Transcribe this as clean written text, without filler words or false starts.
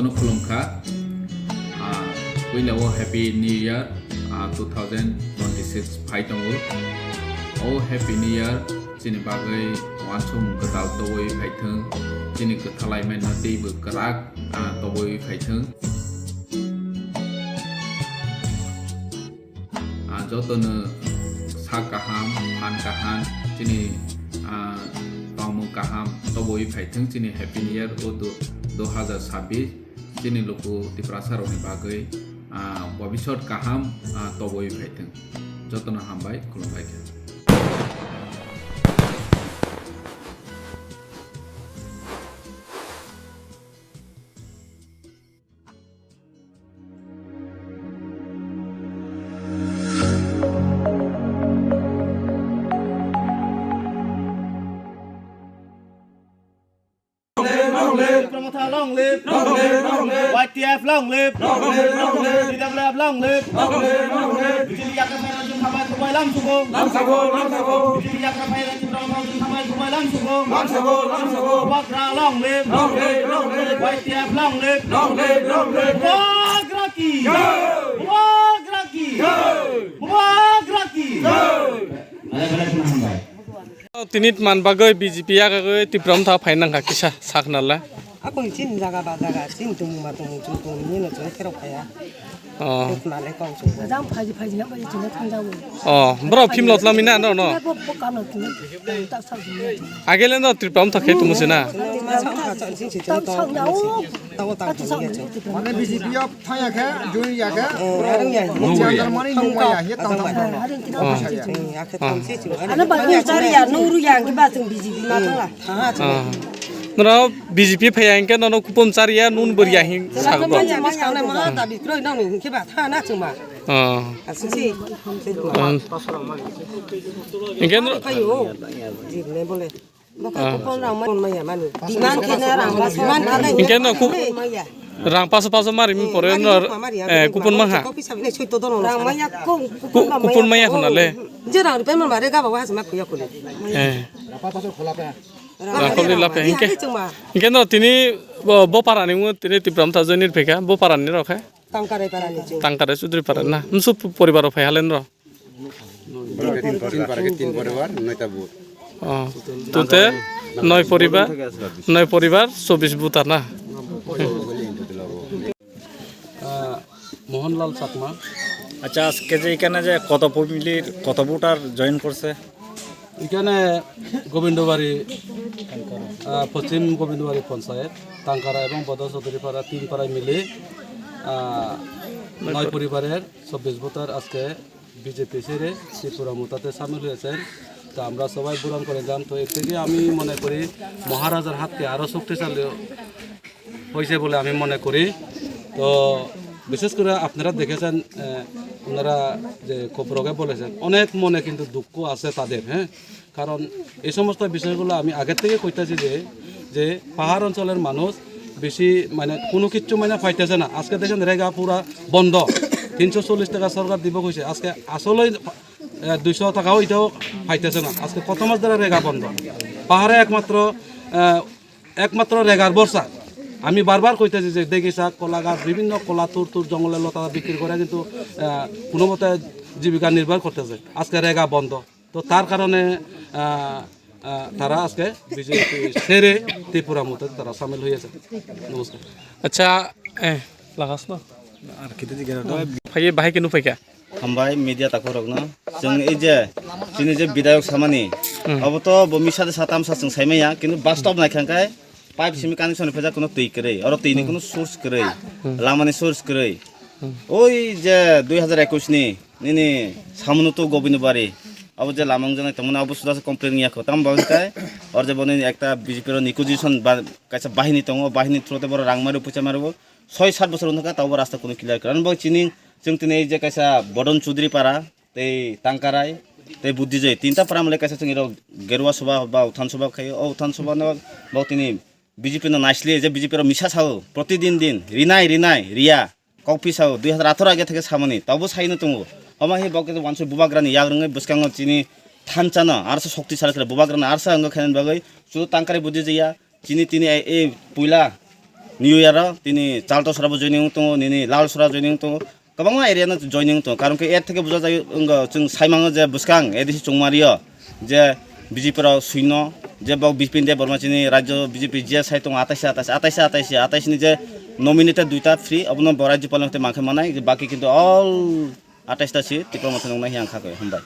যতন খুলুমখা পইলাও happy new year 2026 ফাইটঙ্গো ও happy new year চিনি বাগৈ ওয়ানসম গতাল তবই ফাইथों চিনি গথাलायमेन दैबो गराग तबई फाइथों जतनो सा गाहाम फान गाहाम चिनी पामु गाहाम तबई फाइथों चिनी हैप्पी निउ इयार 2026 चिनी लोको तिप्रासारनि बागै भबिष्यत गाहाम तबई फाइथों जतनो हामबाय खुलुमबाय Long live, YTF long live, DWF long live, Bijili Yakka Phaina Jum Khamai Khumai Lam Sugo, Bijili Yakka Phaina Jum Khamai Khumai Lam Sugo, Wakra long live, YTF long live, Wagraki, Wagraki, Wagraki. Tinit man bagai BJP ya kagai tipram tha fainang ka kisa saknala. Ako chin jaga ba jaga chin tung ma tung chung tung ni na chung kero kaya. Ma le kong chung. Jang phaji phaji na ba chung thang jaw. Bro phim lot lamina no no. Ko ka no tu ta sa ji. Agele no tipram tha khai tumu sina. Ta sa jaw. Tawo ta chung ya chung. Mana BJP ya thaya kha juni ya kha. Orang ya. Jangan mani nunggu ya, ya tang tang. Ya ke tam se chung. Ana ba ni cari ya nuru yang ki ba chung BJP ma thang la. Ha chung. Nora BJP phayang ke no kupom charia nun beriah hi Sa ko ya ma sang na ma ta bi kroi nang ni ke ba tha na chung ma. Asu si. Ingken Kayo. Ji ne bole. Maka kupon rang ma ma ya man. Diman ke na rang ma man ka na. Ingken no ku Ma ya. rang paso paso mari mi pore no kupon ma ha. Kopi sa ne choi to don rang ma ya ko kupon ma ya khonale. Je rang pe ma re ga ba wa sa ma ku ya ko le. Rakoli lape ingken no tini bo parani mu tini tipram tha jonir pheka bo parani ro kha. Tangkare parani chung. Tangkare sudri paran na. Msu poribaro phayalen ro. Tin paribar noita bu. Tute নয় পরিবার 24 বুতার না মোহনলাল চাকমা আচ্ছা আজকে যে এখানে যে কত ফ্যামিলির কত ভোটার জয়েন করছে এখানে গোবিন্দবাড়ি পশ্চিম গোবিন্দবাড়ি পঞ্চায়েত টাঙ্কারা এবং বদর চৌধুরীপাড়া 3 পাড়ায় মিলে 9 পরিবারের 24 ভোটার আজকে বিজেপি ছেড়ে ত্রিপুরা মোতাতে সামিল হয়েছেন। তা আমরা সবাই পূরণ করে যান। তো এর থেকে আমি মনে করি মহারাজার হাতকে আরও শক্তিশালী হয়েছে বলে আমি মনে করি। তো বিশেষ করে আপনারা দেখেছেন ওনারা যে খবরকে বলেছেন অনেক মনে কিন্তু দুঃখ আছে তাদের, হ্যাঁ, কারণ এই সমস্ত বিষয়গুলো আমি আগের থেকে কইতেছি যে পাহাড় অঞ্চলের মানুষ বেশি মানে কোনো কিছু মানে পাইতেছে না। আজকে দেখেন রেগা পুরা বন্ধ, 340 টাকা সরকার দিব কইছে, আজকে আসলে 200 টাকাও এটাও পাইতেছে না। আজকে কত মাস ধরে রেগা বন্ধ, পাহাড়ে একমাত্র রেগার বর্ষা। আমি বারবার কইতেছি যে দেখি শাক কলা গাছ বিভিন্ন কলা তুর জঙ্গলের লতা বিক্রি করে কিন্তু কোনো মতে জীবিকা নির্বাহ করতেছে। আজকে রেগা বন্ধ, তো তার কারণে তারা আজকে বিজেপি ছেড়ে ত্রিপুরা মতে তারা সামিল হয়েছে। নমস্কার। আচ্ছা লাগাস না আর খেতে ভাই ভাই কেন ফাইকা হামবাই মিডিয়া তাকো রগনা जों এই যে যিনি যে বিধায়ক সামানি অবত বমি সাথে সাতাম সাথে সাইমাইয়া কিন্তু বাস্তব নাইখানকায় পাইপ সিমি কানেকশন ফেজা কোনো তৈ করে আর তৈনি কোনো সোর্স করে লামানি সোর্স করে ওই যে 2021 ni সামনে তো গোবিন্দবাড়ি अब যে লামং জনে তেমন অবস্থা আছে কমপ্লেন নিয়া খতাম বাউকায় আর যে বনে একটা বিজেপির নিকুজিশন কাছে বাহিনী দङ বাহিনী থ্রুতে বড় রাংমারি পুচা মারব 6-7 বছর হনকা তাও রাস্তা কোনো ক্লিয়ার কারণ বই চিনি जों दिनै जे कायसा बडन चौधुरी पारा तै टांकाराय तै बुद्धिजय तीनटा पारा मले कायसा जों गेरुवा सभा बा उथान सभा खायो ओ उथान सभा न बाव तिनि बीजेपी न नाइसले जे बीजेपी र मिसा साओ प्रतिदिन रिनाय रिया कॉफी साओ 2018 आगे থেকে सामनि तावबो साइनो दङ हमा हे बावके वानसो बुबाग्रानि याग्रङै बसकाङ चिनि थानचाना आरसे शक्तिशाली करे बुबाग्रानि आरसे अंग खायन बागै सु टांकारे बुद्धिजया चिनि तिनि ए पुइला নিউ ইয়ার তিনি চালতসরাबो জয়निং दङ निनि लालसरा जयनिं दङ गोबां एरियानो जयनिं दङ कारण एर থেকে বোঝা যায় जों साइमाङो जे बुसखां एदिसि चंमारियो जे बिजेपिफोराव शून्य जे बाव बिपिन देब बर्माचिनि राज्य बिजेपि जे साइ दङ 28 नि जे नमिनेटेड दुइटा फ्री अबनो राज्यपाल माखे मानाय बाकी किन्तु अल 28टा सीट टिप्रामथन नंनाय हांखाखै हमबाय